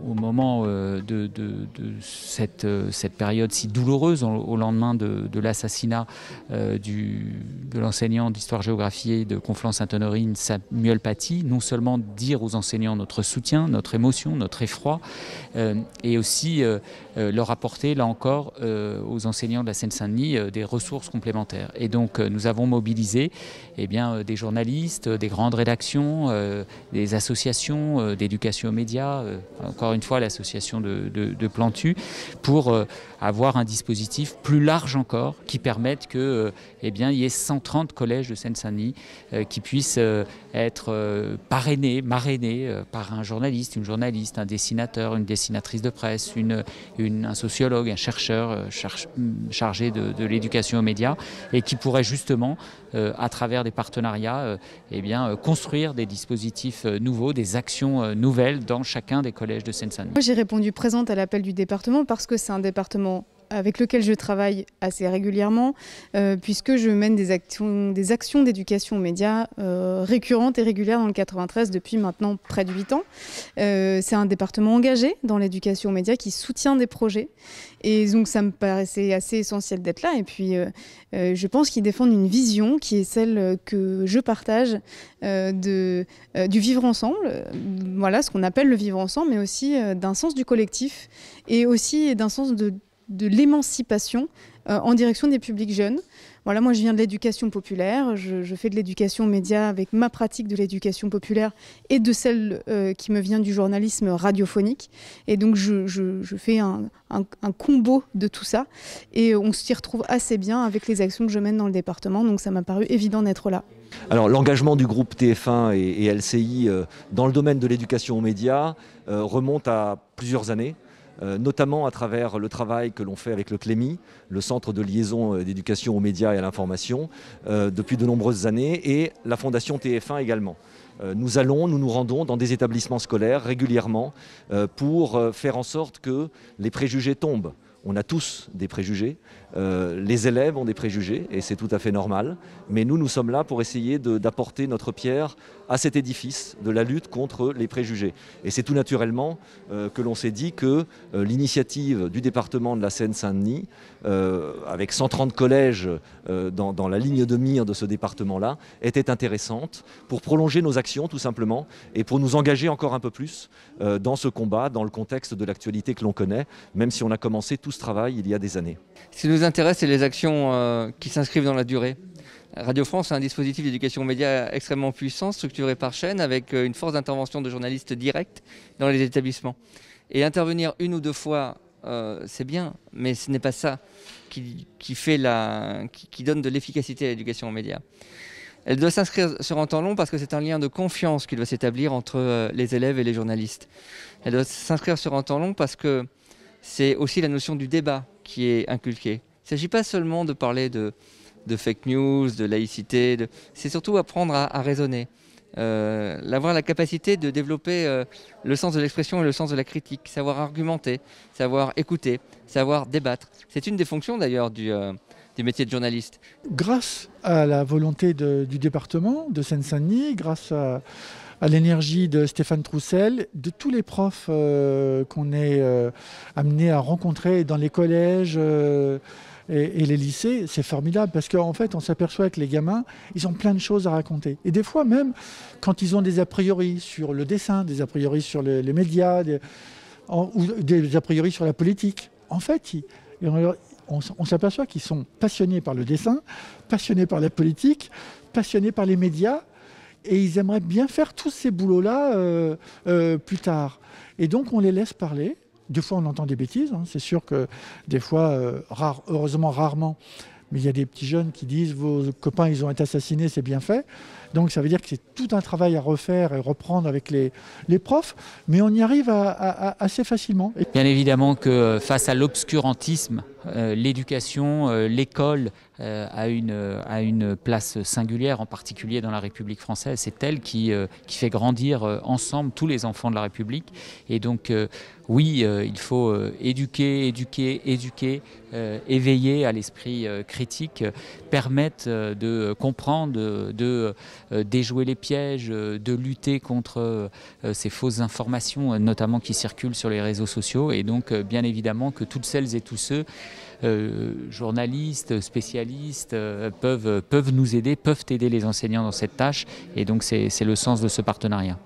au moment cette période si douloureuse, au lendemain de l'assassinat de l'enseignant d'histoire-géographie de Conflans-Sainte-Honorine, Samuel Paty, non seulement dire aux enseignants notre soutien, notre émotion, notre effroi, et aussi leur apporter, là encore, aux enseignants de la Seine-Saint-Denis des ressources complémentaires. Et donc nous avons mobilisé des journalistes, des grandes rédactions, des associations d'éducation aux médias, encore une fois l'association de Plantu, pour avoir un dispositif plus large encore qui permette qu'il y ait 130 collèges de Seine-Saint-Denis qui puissent être parrainés, marrainés par un journaliste, une journaliste, un dessinateur, une dessinatrice de presse, un sociologue, un chercheur chargé de l'éducation aux médias, et qui pourrait justement, à travers des partenariats, construire des dispositifs nouveaux, des actions nouvelles dans chacun des collèges de Seine-Saint-Denis. Moi, j'ai répondu présente à l'appel du département parce que c'est un département avec lequel je travaille assez régulièrement, puisque je mène des actions d'éducation aux médias récurrentes et régulières dans le 93 depuis maintenant près de 8 ans. C'est un département engagé dans l'éducation aux médias qui soutient des projets. Et donc ça me paraissait assez essentiel d'être là. Et puis je pense qu'ils défendent une vision qui est celle que je partage du vivre ensemble. Voilà ce qu'on appelle le vivre ensemble, mais aussi d'un sens du collectif et aussi d'un sens de l'émancipation en direction des publics jeunes. Voilà, moi je viens de l'éducation populaire, je fais de l'éducation aux médias avec ma pratique de l'éducation populaire et de celle qui me vient du journalisme radiophonique. Et donc je fais un combo de tout ça et on s'y retrouve assez bien avec les actions que je mène dans le département, donc ça m'a paru évident d'être là. Alors l'engagement du groupe TF1 et LCI dans le domaine de l'éducation aux médias remonte à plusieurs années. Notamment à travers le travail que l'on fait avec le CLEMI, le Centre de liaison d'éducation aux médias et à l'information, depuis de nombreuses années, et la Fondation TF1 également. Nous nous rendons dans des établissements scolaires régulièrement pour faire en sorte que les préjugés tombent. On a tous des préjugés, les élèves ont des préjugés et c'est tout à fait normal, mais nous sommes là pour essayer d'apporter notre pierre à cet édifice de la lutte contre les préjugés. Et c'est tout naturellement que l'on s'est dit que l'initiative du département de la Seine-Saint-Denis, avec 130 collèges dans la ligne de mire de ce département-là, était intéressante pour prolonger nos actions tout simplement et pour nous engager encore un peu plus dans ce combat, dans le contexte de l'actualité que l'on connaît, même si on a commencé tout ce travail il y a des années. Ce qui nous intéresse, c'est les actions qui s'inscrivent dans la durée. Radio France a un dispositif d'éducation aux médias extrêmement puissant, structuré par chaîne, avec une force d'intervention de journalistes directs dans les établissements. Et intervenir une ou deux fois, c'est bien, mais ce n'est pas ça qui donne de l'efficacité à l'éducation aux médias. Elle doit s'inscrire sur un temps long parce que c'est un lien de confiance qui doit s'établir entre les élèves et les journalistes. Elle doit s'inscrire sur un temps long parce que c'est aussi la notion du débat qui est inculquée. Il ne s'agit pas seulement de parler de fake news, de laïcité, c'est surtout apprendre à raisonner. Avoir la capacité de développer le sens de l'expression et le sens de la critique, savoir argumenter, savoir écouter, savoir débattre. C'est une des fonctions d'ailleurs du métier de journaliste. Grâce à la volonté du département de Seine-Saint-Denis, grâce à l'énergie de Stéphane Troussel, de tous les profs qu'on est amenés à rencontrer dans les collèges et les lycées, c'est formidable parce qu'en fait on s'aperçoit que les gamins, ils ont plein de choses à raconter. Et des fois même, quand ils ont des a priori sur le dessin, des a priori sur les médias, ou des a priori sur la politique, en fait, on s'aperçoit qu'ils sont passionnés par le dessin, passionnés par la politique, passionnés par les médias, et ils aimeraient bien faire tous ces boulots-là plus tard. Et donc on les laisse parler. Des fois on entend des bêtises, hein. C'est sûr que des fois, heureusement rarement, mais il y a des petits jeunes qui disent « vos copains ils ont été assassinés, c'est bien fait ». Donc ça veut dire que c'est tout un travail à refaire et reprendre avec les profs, mais on y arrive assez facilement. Bien évidemment que face à l'obscurantisme l'éducation, l'école a une place singulière, en particulier dans la République française. C'est elle qui fait grandir ensemble tous les enfants de la République. Et donc, oui, il faut éduquer, éveiller à l'esprit critique, permettre de comprendre, de déjouer les pièges, de lutter contre ces fausses informations, notamment qui circulent sur les réseaux sociaux. Et donc, bien évidemment, que toutes celles et tous ceux, journalistes, spécialistes, peuvent nous aider, peuvent aider les enseignants dans cette tâche. Et donc, c'est le sens de ce partenariat.